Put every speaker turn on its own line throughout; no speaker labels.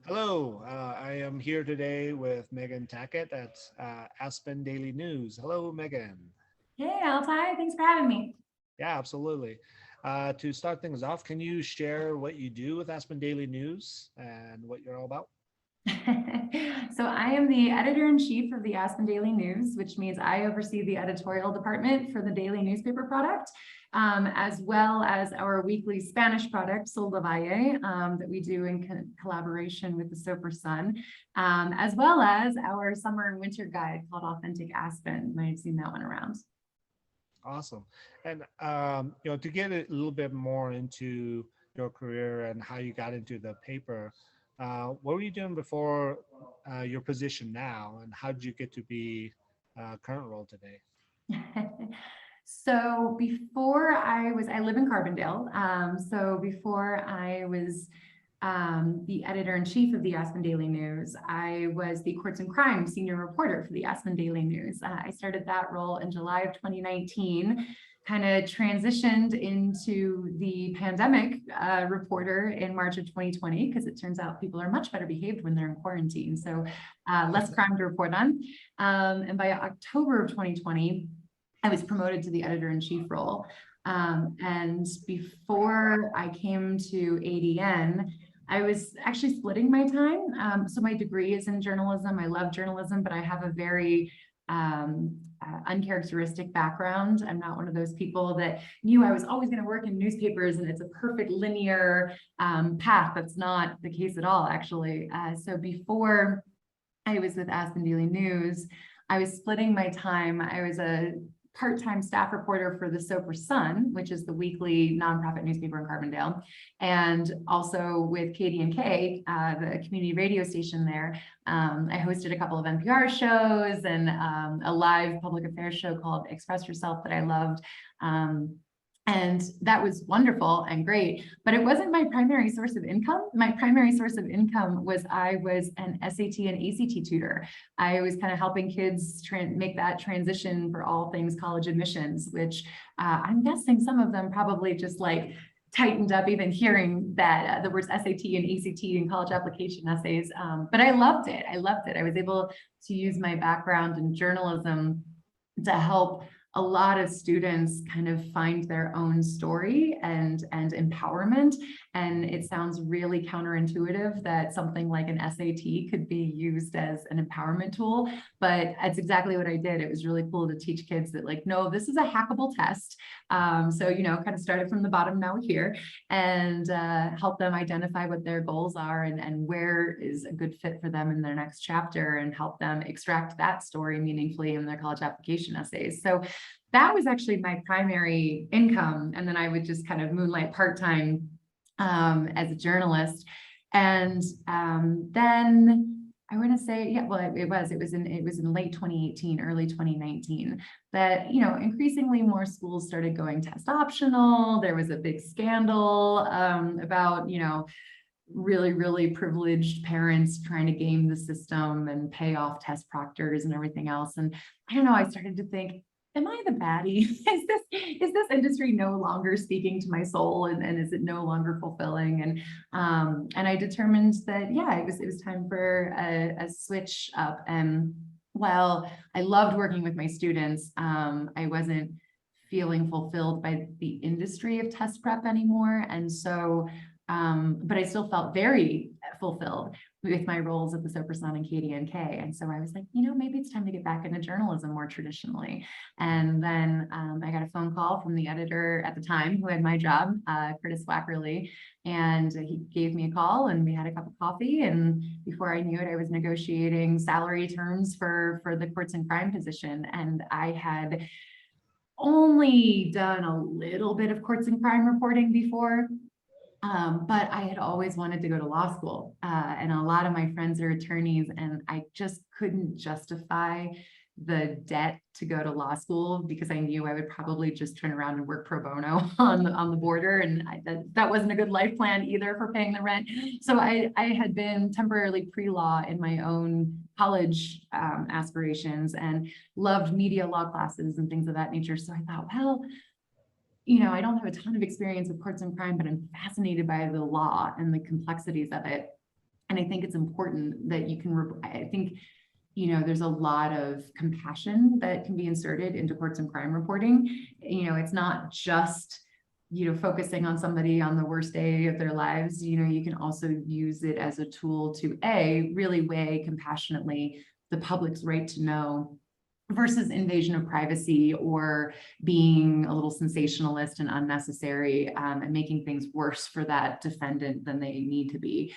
Hello, I am here today with Megan Tackett at Aspen Daily News. Hello, Megan.
Hey, Altai, thanks for having me.
Yeah, absolutely. To start things off, can you share what you do with Aspen Daily News and what you're all about?
So I am the editor-in-chief of the Aspen Daily News, which means I oversee the editorial department for the daily newspaper product, as well as our weekly Spanish product, Sol de Valle, that we do in collaboration with the Soper Sun, as well as our summer and winter guide called Authentic Aspen. You might have seen that one around.
Awesome. And to get a little bit more into your career and how you got into the paper, what were you doing before your position now, and how did you get to be current role today?
So before I live in Carbondale. So before I was the editor-in-chief of the Aspen Daily News, I was the Courts and Crime senior reporter for the Aspen Daily News. I started that role in July of 2019, kind of transitioned into the pandemic reporter in March of 2020, because it turns out people are much better behaved when they're in quarantine. So less crime to report on. And by October of 2020, I was promoted to the editor-in-chief role. And before I came to ADN, I was actually splitting my time. So my degree is in journalism. I love journalism, but I have a very uncharacteristic background. I'm not one of those people that knew I was always going to work in newspapers and it's a perfect linear path. That's not the case at all, actually. So before I was with Aspen Daily News, I was splitting my time. I was a part-time staff reporter for the Soper Sun, which is the weekly nonprofit newspaper in Carbondale, and also with KDNK, the community radio station there. I hosted a couple of NPR shows and a live public affairs show called Express Yourself that I loved. And that was wonderful and great, but it wasn't my primary source of income. My primary source of income was I was an SAT and ACT tutor. I was kind of helping kids make that transition for all things college admissions, which I'm guessing some of them probably just like tightened up even hearing that the words SAT and ACT in college application essays. But I loved it. I loved it. I was able to use my background in journalism to help a lot of students kind of find their own story and empowerment. And it sounds really counterintuitive that something like an SAT could be used as an empowerment tool, but that's exactly what I did. It was really cool to teach kids that, like, no, this is a hackable test. So, kind of started from the bottom, now we're here, and help them identify what their goals are and where is a good fit for them in their next chapter, and help them extract that story meaningfully in their college application essays. So that was actually my primary income. And then I would just kind of moonlight part-time as a journalist. And then I want to say, yeah, well, it was in late 2018, early 2019 that, increasingly more schools started going test optional. There was a big scandal about, really, really privileged parents trying to game the system and pay off test proctors and everything else. And I don't know, I started to think, am I the baddie? Is this industry no longer speaking to my soul, and is it no longer fulfilling? And I determined that, yeah, it was time for a switch up. And while I loved working with my students, I wasn't feeling fulfilled by the industry of test prep anymore. And so but I still felt very fulfilled with my roles at the Soper Sun and KDNK. And so I was like, maybe it's time to get back into journalism more traditionally. And then I got a phone call from the editor at the time who had my job, Curtis Wackerly, and he gave me a call and we had a cup of coffee. And before I knew it, I was negotiating salary terms for the courts and crime position. And I had only done a little bit of courts and crime reporting before. But I had always wanted to go to law school, and a lot of my friends are attorneys, and I just couldn't justify the debt to go to law school because I knew I would probably just turn around and work pro bono on the border, and that wasn't a good life plan either for paying the rent. So I had been temporarily pre-law in my own college aspirations and loved media law classes and things of that nature. So I thought, well, I don't have a ton of experience with courts and crime, but I'm fascinated by the law and the complexities of it. And I think it's important that you can, I think, there's a lot of compassion that can be inserted into courts and crime reporting. It's not just, focusing on somebody on the worst day of their lives. You can also use it as a tool to really weigh compassionately the public's right to know versus invasion of privacy, or being a little sensationalist and unnecessary, and making things worse for that defendant than they need to be.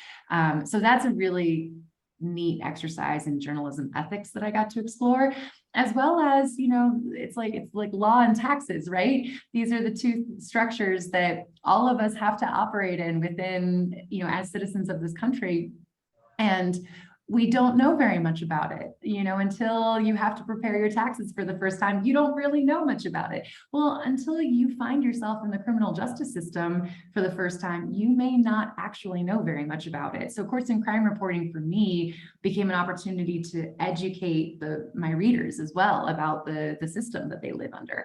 So that's a really neat exercise in journalism ethics that I got to explore, as well as, it's like law and taxes, right? These are the two structures that all of us have to operate in within, as citizens of this country. And we don't know very much about it, until you have to prepare your taxes for the first time. You don't really know much about it. Well, until you find yourself in the criminal justice system for the first time, you may not actually know very much about it. So courts and crime reporting for me became an opportunity to educate my readers as well about the system that they live under.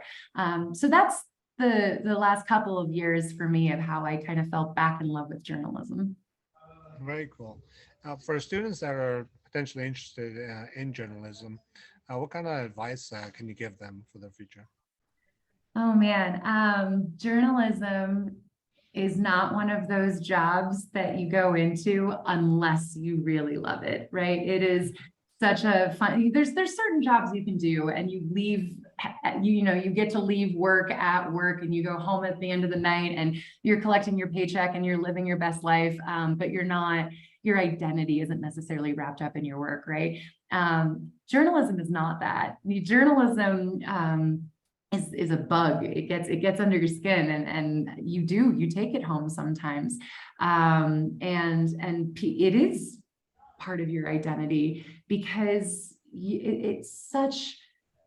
So that's the last couple of years for me of how I kind of fell back in love with journalism.
Very cool. For students that are potentially interested in journalism, what kind of advice can you give them for their future?
Oh man, journalism is not one of those jobs that you go into unless you really love it, right? It is such a fun, there's certain jobs you can do and you leave, you get to leave work at work and you go home at the end of the night and you're collecting your paycheck and you're living your best life, but your identity isn't necessarily wrapped up in your work, right? Journalism is not that. Journalism is a bug. It gets under your skin, and you take it home sometimes, and it is part of your identity because it's such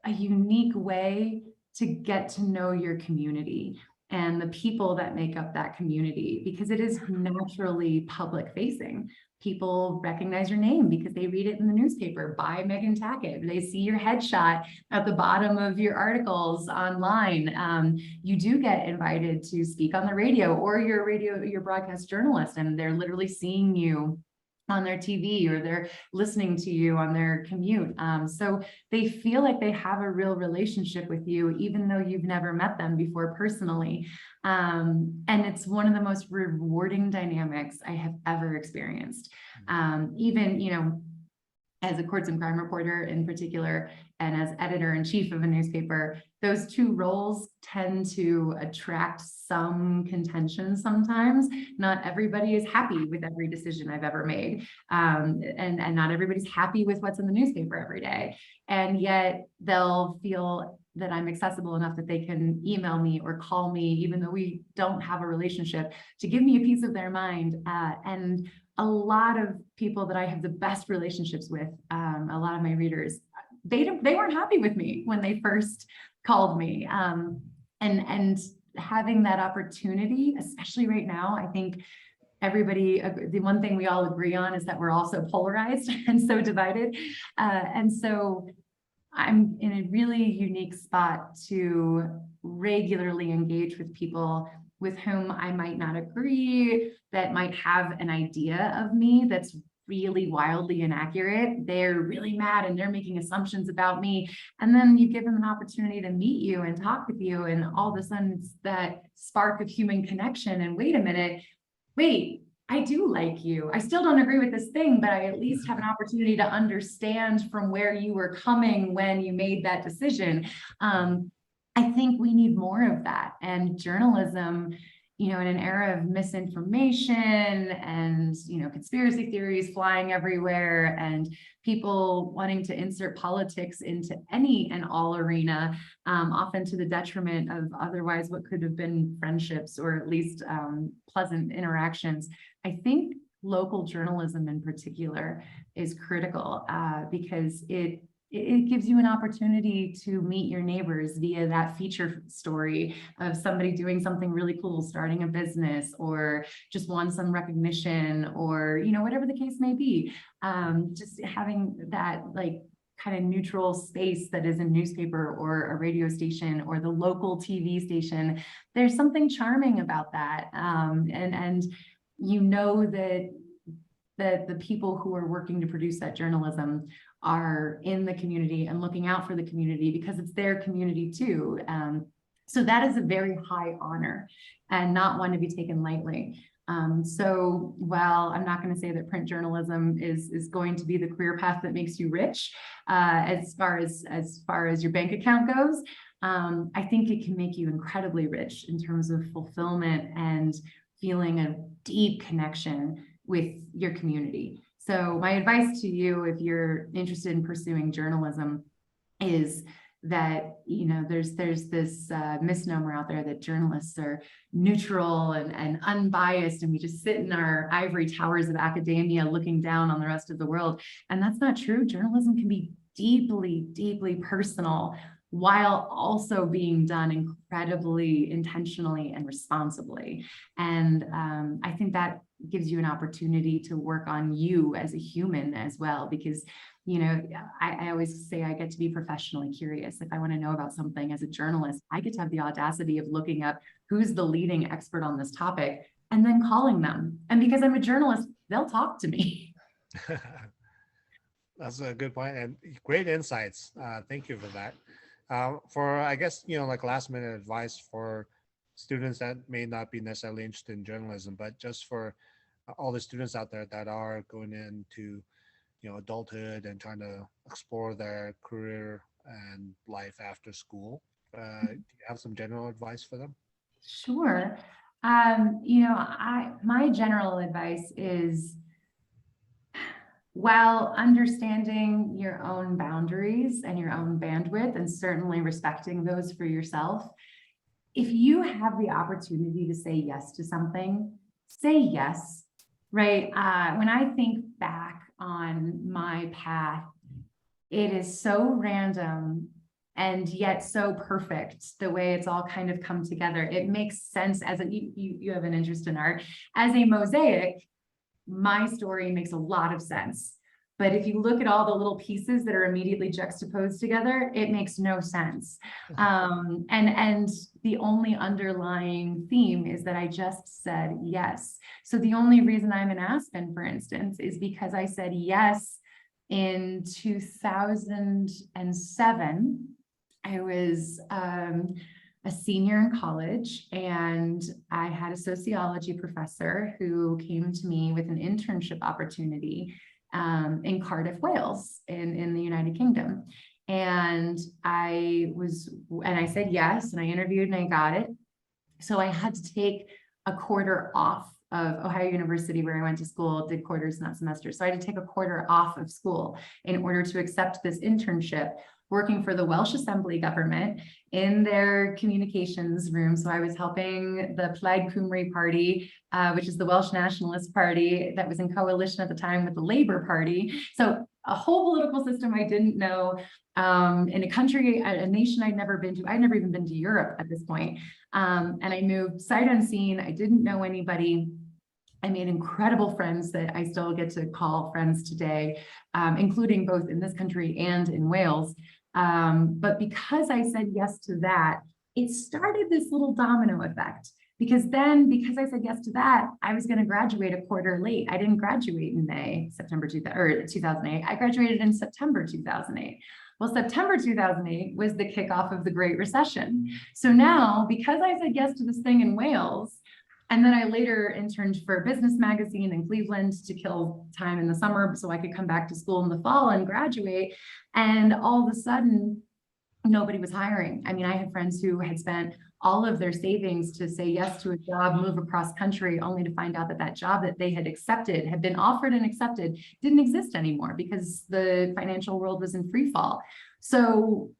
a unique way to get to know your community and the people that make up that community, because it is naturally public facing. People recognize your name because they read it in the newspaper by Megan Tackett. They see your headshot at the bottom of your articles online. You do get invited to speak on the radio, or your broadcast journalist, and they're literally seeing you on their TV, or they're listening to you on their commute. So they feel like they have a real relationship with you, even though you've never met them before personally. And it's one of the most rewarding dynamics I have ever experienced. Even, as a courts and crime reporter in particular, and as editor-in-chief of a newspaper, those two roles tend to attract some contention sometimes. Not everybody is happy with every decision I've ever made. And not everybody's happy with what's in the newspaper every day. And yet they'll feel that I'm accessible enough that they can email me or call me, even though we don't have a relationship, to give me a piece of their mind. And a lot of people that I have the best relationships with, a lot of my readers, they weren't happy with me when they first called me. And having that opportunity, especially right now, I think the one thing we all agree on is that we're all so polarized and so divided. And so I'm in a really unique spot to regularly engage with people with whom I might not agree, that might have an idea of me that's really wildly inaccurate. They're really mad and they're making assumptions about me. And then you give them an opportunity to meet you and talk with you, and all of a sudden it's that spark of human connection. And wait a minute, I do like you. I still don't agree with this thing, but I at least have an opportunity to understand from where you were coming when you made that decision. I think we need more of that. And journalism, in an era of misinformation and, conspiracy theories flying everywhere and people wanting to insert politics into any and all arena, often to the detriment of otherwise what could have been friendships, or at least pleasant interactions. I think local journalism in particular is critical, because it gives you an opportunity to meet your neighbors via that feature story of somebody doing something really cool, starting a business, or just won some recognition, or, whatever the case may be. Just having that kind of neutral space that is a newspaper or a radio station or the local TV station. There's something charming about that. And that the people who are working to produce that journalism are in the community and looking out for the community because it's their community too. So that is a very high honor and not one to be taken lightly. So while I'm not going to say that print journalism is going to be the career path that makes you rich, as far as your bank account goes, I think it can make you incredibly rich in terms of fulfillment and feeling a deep connection with your community. So my advice to you, if you're interested in pursuing journalism, is that, you know, there's this misnomer out there that journalists are neutral and unbiased, and we just sit in our ivory towers of academia looking down on the rest of the world. And that's not true. Journalism can be deeply, deeply personal while also being done incredibly intentionally and responsibly. And I think that gives you an opportunity to work on you as a human as well, because, you know, I always say I get to be professionally curious. If I want to know about something as a journalist, I get to have the audacity of looking up who's the leading expert on this topic and then calling them. And because I'm a journalist, they'll talk to me.
That's a good point and great insights. Thank you for that. For, I guess, you know, like last minute advice for students that may not be necessarily interested in journalism, but just for all the students out there that are going into, you know, adulthood and trying to explore their career and life after school. Do you have some general advice for them?
Sure. You know, my general advice is, while understanding your own boundaries and your own bandwidth, and certainly respecting those for yourself, if you have the opportunity to say yes to something, say yes, right? When I think back on my path, it is so random and yet so perfect the way it's all kind of come together. It makes sense as you have an interest in art. As a mosaic, my story makes a lot of sense. But if you look at all the little pieces that are immediately juxtaposed together, it makes no sense. And the only underlying theme is that I just said yes. So the only reason I'm in Aspen, for instance, is because I said yes in 2007. I was a senior in college, and I had a sociology professor who came to me with an internship opportunity in Cardiff, Wales, in the United Kingdom. And I said yes, and I interviewed and I got it. So I had to take a quarter off of Ohio University, where I went to school, did quarters, not semesters. So I had to take a quarter off of school in order to accept this internship, working for the Welsh Assembly government in their communications room. So I was helping the Plaid Cymru Party, which is the Welsh Nationalist Party that was in coalition at the time with the Labour Party. So a whole political system I didn't know, in a country, a nation I'd never been to. I'd never even been to Europe at this point. And I moved sight unseen. I didn't know anybody. I made incredible friends that I still get to call friends today, including both in this country and in Wales. But because I said yes to that, it started this little domino effect. Because I said yes to that, I was going to graduate a quarter late. I didn't graduate in September 2008. I graduated in September 2008. Well, September 2008 was the kickoff of the Great Recession. So now, because I said yes to this thing in Wales, and then I later interned for a business magazine in Cleveland to kill time in the summer so I could come back to school in the fall and graduate. And all of a sudden, nobody was hiring. I mean, I had friends who had spent all of their savings to say yes to a job, move across country, only to find out that that job that they had accepted, had been offered and accepted, didn't exist anymore because the financial world was in free fall. So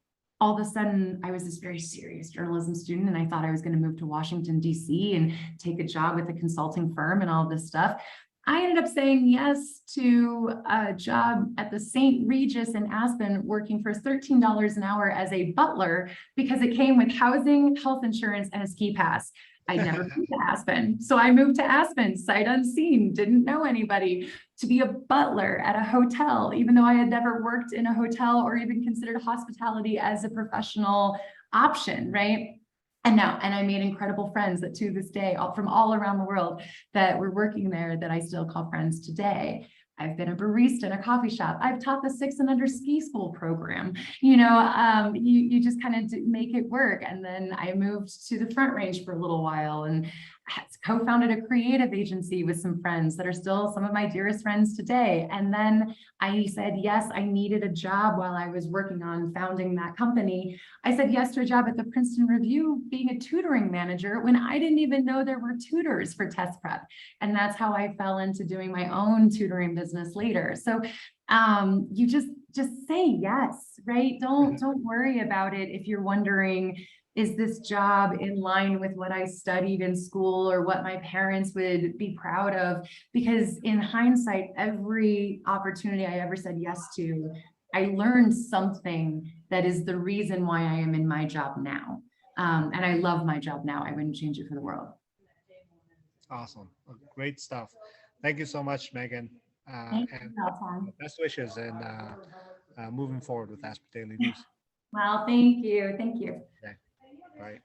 all of a sudden, I was this very serious journalism student, and I thought I was going to move to Washington, D.C. and take a job with a consulting firm and all this stuff. I ended up saying yes to a job at the St. Regis in Aspen, working for $13 an hour as a butler, because it came with housing, health insurance, and a ski pass. I'd never been to Aspen. So I moved to Aspen, sight unseen, didn't know anybody, to be a butler at a hotel, even though I had never worked in a hotel or even considered hospitality as a professional option, right? And now, and I made incredible friends that to this day, all from all around the world that were working there that I still call friends today. I've been a barista in a coffee shop. I've taught the 6 and under ski school program. You just kind of make it work. And then I moved to the Front Range for a little while and co-founded a creative agency with some friends that are still some of my dearest friends today. And then I said, yes, I needed a job while I was working on founding that company. I said yes to a job at the Princeton Review being a tutoring manager when I didn't even know there were tutors for test prep. And that's how I fell into doing my own tutoring business later. So you just say yes, right? Don't worry about it if you're wondering, is this job in line with what I studied in school or what my parents would be proud of? Because in hindsight, every opportunity I ever said yes to, I learned something that is the reason why I am in my job now. And I love my job now. I wouldn't change it for the world.
Awesome. Great stuff. Thank you so much, Megan.
Thank
And
you, Tom.
best wishes and moving forward with Aspen Daily News.
Well, thank you. Thank you.
Okay. Bye.